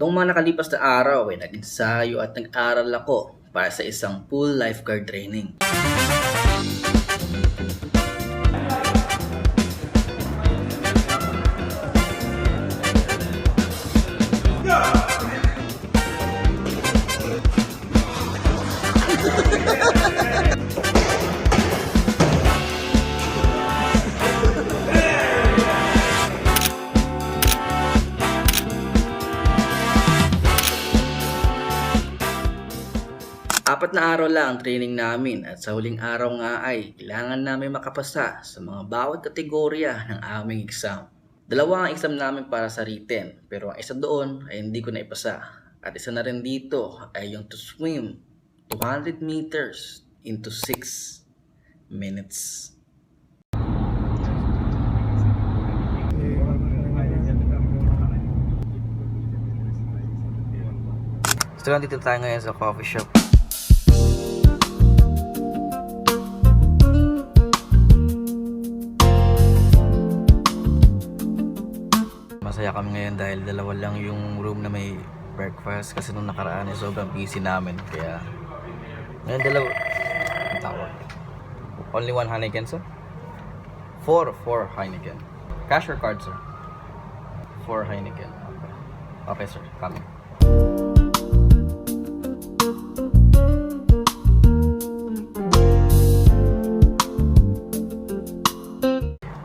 Noong mga nakalipas na araw ay nag-ensayo at nag-aral ako para sa isang pool lifeguard training. Apat na araw lang ang training namin at sa huling araw nga ay kailangan namin makapasa sa mga bawat kategorya ng aming exam. Dalawa ang exam namin para sa written pero ang isa doon ay hindi ko naipasa. At isa na rin dito ay yung to swim 200 meters into 6 minutes. So nandito tayo ngayon sa coffee shop. Masaya kami ngayon dahil dalawa lang yung room na may breakfast kasi nung nakaraan ay sobrang busy namin kaya ngayon dalawa ang tawag. Only one Heineken, sir? Four Heineken. Cash or card, sir? 4 Heineken. Okay, sir. Coming.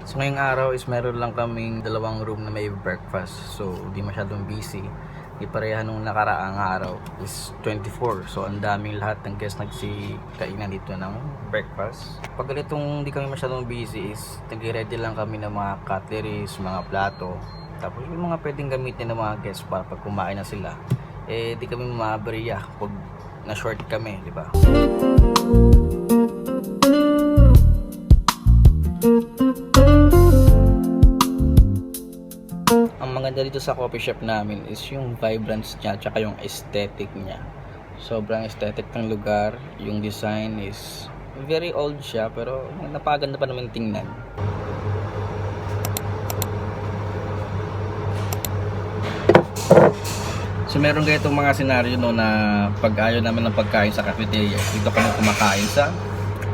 So ngayong araw is meron lang kaming dalawang room na may breakfast. So di masyadong busy. Di pareha nung nakaraang araw is 24. So ang daming lahat ng guests nagsikainan dito ng breakfast. Pag ganitong di kami masyadong busy is nagre-ready lang kami ng mga cutleries, mga plato. Tapos yung mga pwedeng gamitin ng mga guests para pag kumain na sila. Eh di kami maabariya pag na-short kami, di ba? Ang maganda dito sa coffee shop namin is yung vibrance niya tsaka yung aesthetic niya. Sobrang aesthetic ng lugar. Yung design is very old siya pero napaganda pa naman tingnan. So meron ganitong mga senaryo no na pag ayaw namin ng pagkain sa cafeteria, dito kami kumakain sa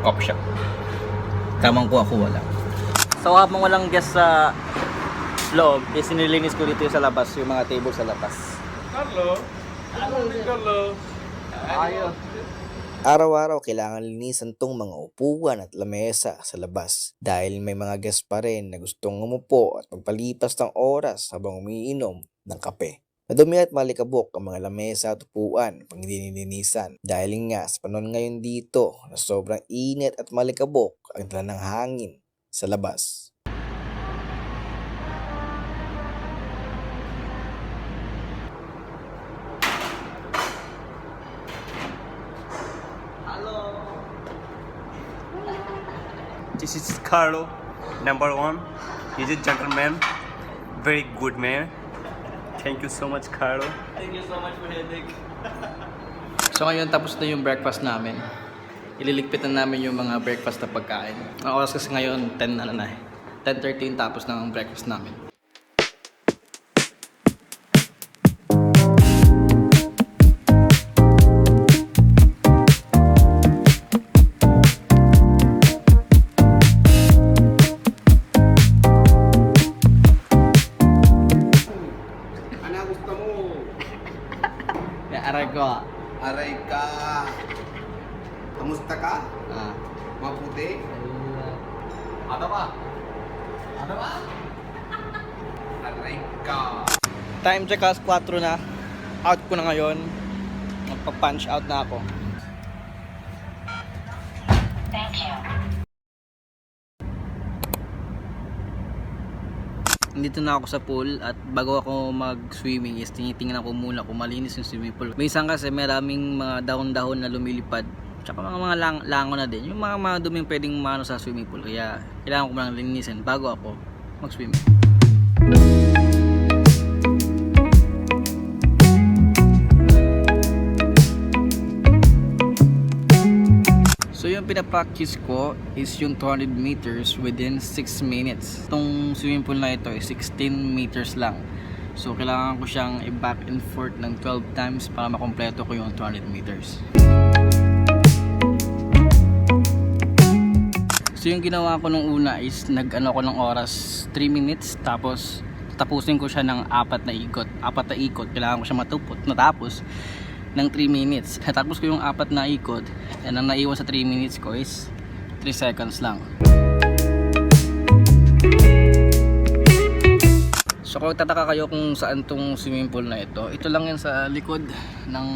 coffee shop. Tamang ko ako wala. So habang walang guest sa loob, sinilinis ko dito sa labas, yung mga table sa labas. Carlo? Carlo? Ayos. Araw-araw kailangan linisan tong mga upuan at lamesa sa labas dahil may mga guest pa rin na gustong umupo at magpalipas ng oras habang umiinom ng kape. Madumi at malikabok ang mga lamesa at upuan pag hindi nilinisan dahil nga sa panahon ngayon dito na sobrang init at malikabok ang dala ng hangin sa labas. This is Carlo, number 1. He's a gentleman, very good man. Thank you so much, Carlo. Thank you so much for headache. So ngayon tapos na yung breakfast namin. Ililigpit na namin yung mga breakfast na pagkain. Ang oras kasi ngayon 10 na 10:13 tapos na ang breakfast namin. Aray ko. Aray ka! Kamusta ka? Maputi? Ano ba? Ano ba? Aray ka! Time check as 4 na. Out ko na ngayon. Magpa-punch out na ako. Thank you. Nandito na ako sa pool at bago ako mag-swimming is tinitingnan ko muna kung malinis yung swimming pool. Minsan kasi maraming mga dahon-dahon na lumilipad. Tsaka mga lango na din. Yung mga duming pwedeng maano sa swimming pool. Kaya kailangan ko munang linisin bago ako mag-swimming. So yung pinapractice ko is yung 200 meters within 6 minutes. Itong swimming pool na ito is 16 meters lang. So kailangan ko siyang i-back and forth ng 12 times para makompleto ko yung 200 meters. So yung ginawa ko nung una is nag-ano ko ng oras 3 minutes, tapos tapusin ko siya ng 4 na ikot. 4 na ikot, kailangan ko siya natapos ng 3 minutes. Natapos ko yung 4 na ikot, and ang naiwan sa 3 minutes ko is 3 seconds lang. So kung tataka kayo kung saan tong swimming pool na ito lang yan sa likod ng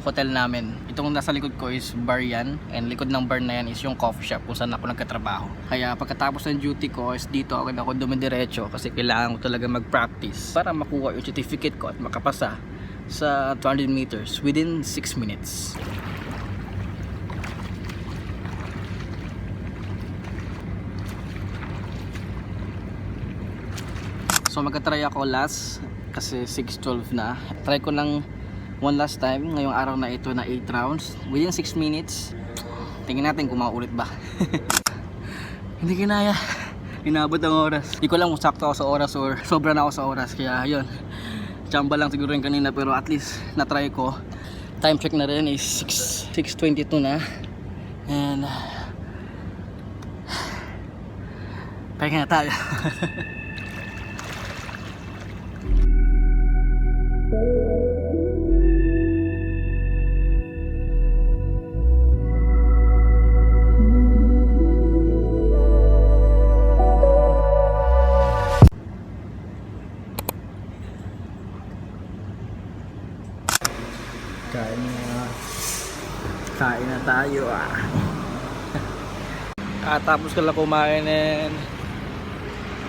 hotel namin. Itong nasa likod ko is bar yan, and likod ng bar na yan is yung coffee shop kung saan ako nagkatrabaho. Kaya pagkatapos ng duty ko is dito ako dumidiretso kasi kailangan ko talaga mag-practice para makuha yung certificate ko at makapasa sa 200 meters within 6 minutes. So magka-try ako last kasi 6:12 na. Try ko ng one last time ngayong araw na ito na 8 rounds within 6 minutes. Tingnan natin kung maulit ba. Hindi kinaya. Inabot ang oras. Hindi ko lang kung sakto ako sa oras or sobra na ako sa oras. Kaya yun, chamba lang siguro rin kanina, pero at least na-try ko. Time check na rin is 6:22 na. And pahinga na tayo. Kain na tayo tapos ko lang kumain and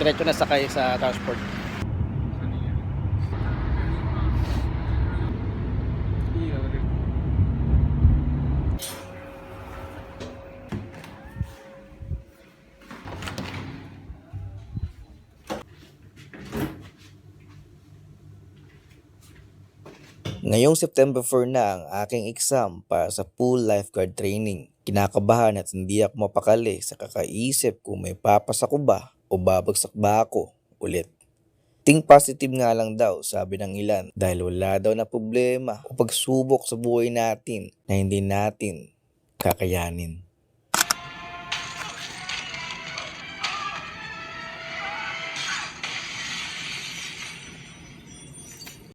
diretso na sakay sa transport. Ngayong September 4 na ang aking exam para sa pool lifeguard training. Kinakabahan at hindi ako mapakali sa kakaisip kung may papasa ko ba o babagsak ba ako ulit. Think positive nga lang daw, sabi ng ilan, dahil wala daw na problema o pagsubok sa buhay natin na hindi natin kakayanin.